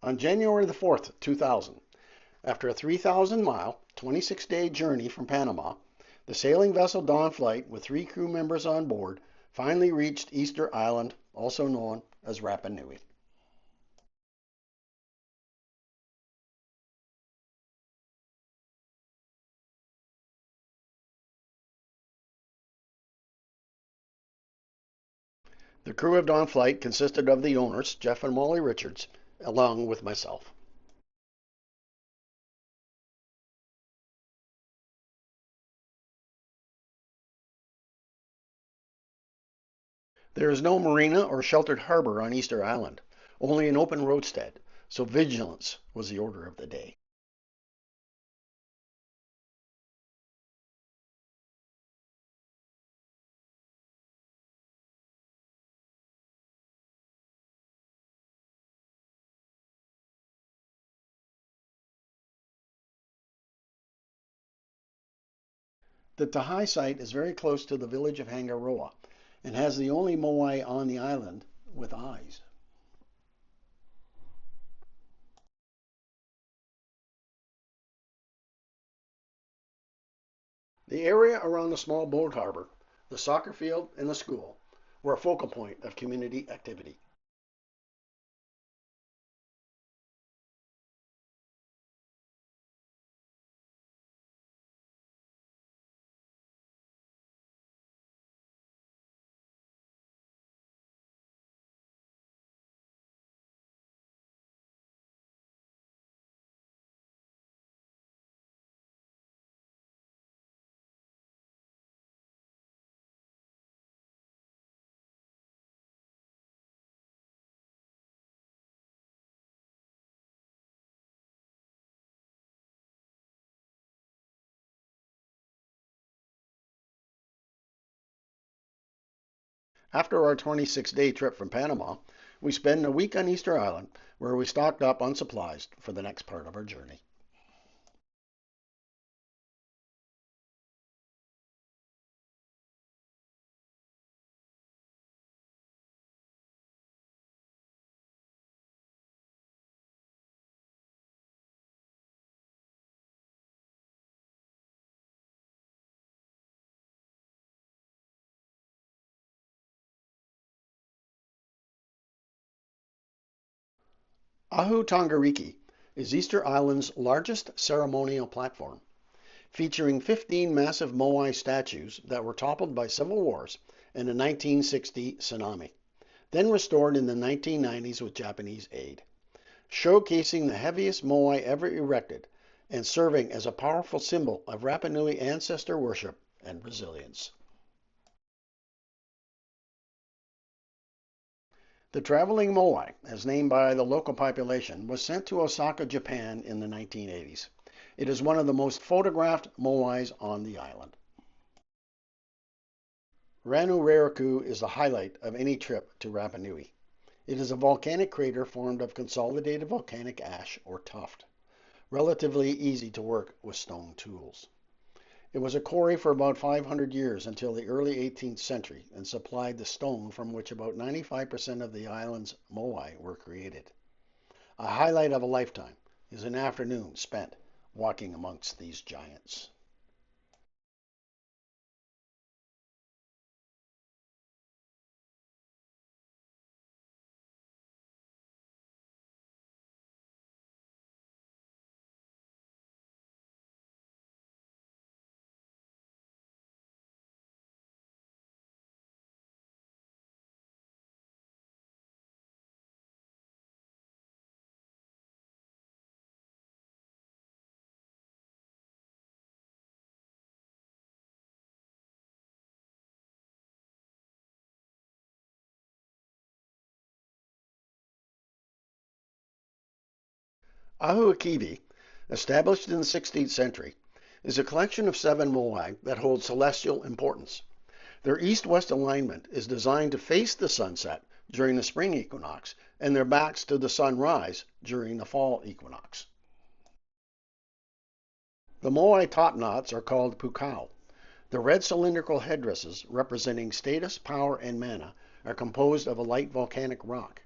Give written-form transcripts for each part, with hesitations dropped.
On January the 4th, 2000, after a 3,000-mile, 26-day journey from Panama, the sailing vessel Dawn Flight, with 3 crew members on board, finally reached Easter Island, also known as Rapa Nui. The crew of Dawn Flight consisted of the owners, Geoff and Mollie Richards, along with myself. There is no marina or sheltered harbor on Easter Island, only an open roadstead, so vigilance was the order of the day. The Tahai site is very close to the village of Hangaroa and has the only moai on the island with eyes. The area around the small boat harbor, the soccer field, and the school were a focal point of community activity. After our 26-day trip from Panama, we spent a week on Easter Island, where we stocked up on supplies for the next part of our journey. Ahu Tongariki is Easter Island's largest ceremonial platform, featuring 15 massive moai statues that were toppled by civil wars and a 1960 tsunami, then restored in the 1990s with Japanese aid, showcasing the heaviest moai ever erected and serving as a powerful symbol of Rapa Nui ancestor worship and resilience. The traveling moai, as named by the local population, was sent to Osaka, Japan in the 1980s. It is one of the most photographed moais on the island. Ranuraraku is the highlight of any trip to Rapa Nui. It is a volcanic crater formed of consolidated volcanic ash or tuff, relatively easy to work with stone tools. It was a quarry for about 500 years until the early 18th century and supplied the stone from which about 95% of the island's moai were created. A highlight of a lifetime is an afternoon spent walking amongst these giants. Ahuakivi, established in the 16th century, is a collection of 7 moai that hold celestial importance. Their east-west alignment is designed to face the sunset during the spring equinox and their backs to the sunrise during the fall equinox. The moai topknots are called pukao. The red cylindrical headdresses, representing status, power, and mana, are composed of a light volcanic rock.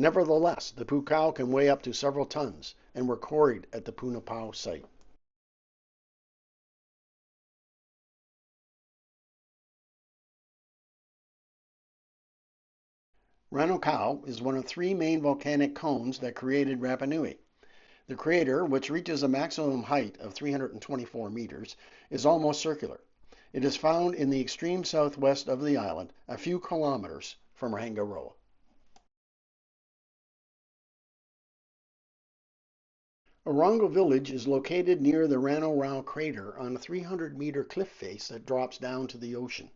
Nevertheless, the pukao can weigh up to several tons and were quarried at the Punapau site. Ranokau is one of three main volcanic cones that created Rapa Nui. The crater, which reaches a maximum height of 324 meters, is almost circular. It is found in the extreme southwest of the island, a few kilometers from Rangiroa. Orongo village is located near the Ranorau crater on a 300-meter cliff face that drops down to the ocean.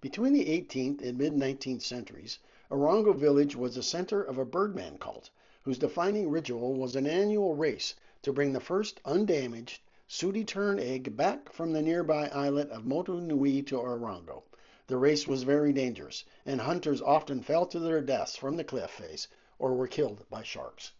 Between the 18th and mid-19th centuries, Orongo village was the center of a birdman cult, whose defining ritual was an annual race to bring the first undamaged, sooty tern egg back from the nearby islet of Motu Nui to Orongo. The race was very dangerous, and hunters often fell to their deaths from the cliff face or were killed by sharks.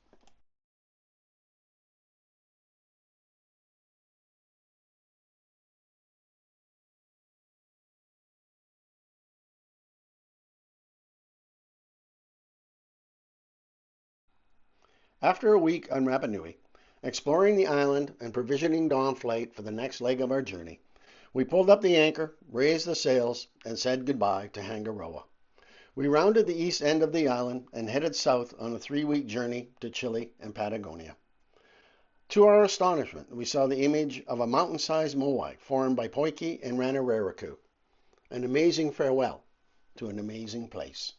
After a week on Rapa Nui, exploring the island and provisioning dawn flight for the next leg of our journey, we pulled up the anchor, raised the sails, and said goodbye to Hangaroa. We rounded the east end of the island and headed south on a 3-week journey to Chile and Patagonia. To our astonishment, we saw the image of a mountain-sized moai formed by Poiki and Ranararaku, an amazing farewell to an amazing place.